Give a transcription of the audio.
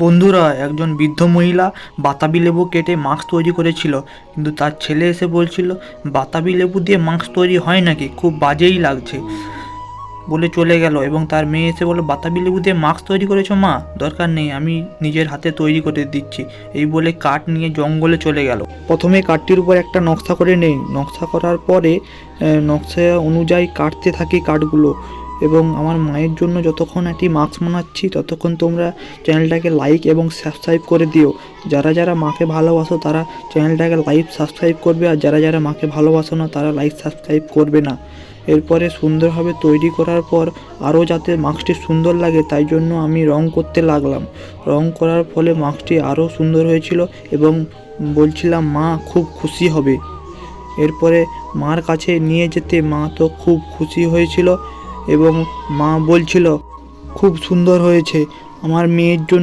বন্ধুরা, একজন বৃদ্ধ মহিলা বাতাবি লেবু কেটে মাস্ক তৈরি করেছিল, কিন্তু তার ছেলে এসে বলছিল বাতাবি লেবু দিয়ে মাস্ক তৈরি হয় নাকি, খুব বাজেই লাগছে বলে চলে গেল। এবং তার মেয়ে এসে বলল, বাতাবি লেবু দিয়ে মাস্ক তৈরি করেছো মা? দরকার নেই, আমি নিজের হাতে তৈরি করে দিচ্ছি। এই বলে কাঠ নিয়ে জঙ্গলে চলে গেল। প্রথমে কাঠটির উপর একটা নকশা করে নেই, নকশা করার পরে নকশা অনুযায়ী কাটতে থাকি কাঠগুলো। এবং আমার মায়ের জন্য যতক্ষণ একটি মাস্ক বানাচ্ছি ততক্ষণ তোমরা চ্যানেলটাকে লাইক এবং সাবস্ক্রাইব করে দিও। যারা যারা মাকে ভালোবাসো তারা চ্যানেলটাকে লাইক সাবস্ক্রাইব করবে, আর যারা যারা মাকে ভালোবাসো না তারা লাইক সাবস্ক্রাইব করবে না। এরপরে সুন্দরভাবে তৈরি করার পর আরও যাতে মাস্কটি সুন্দর লাগে তাই জন্য আমি রং করতে লাগলাম। রং করার ফলে মাস্কটি আরও সুন্দর হয়েছিল এবং বলছিলাম মা খুব খুশি হবে। এরপরে মার কাছে নিয়ে যেতে মা তো খুব খুশি হয়েছিল এবং মা বলছিল খুব সুন্দর হয়েছে আমার মেয়ের জন্য।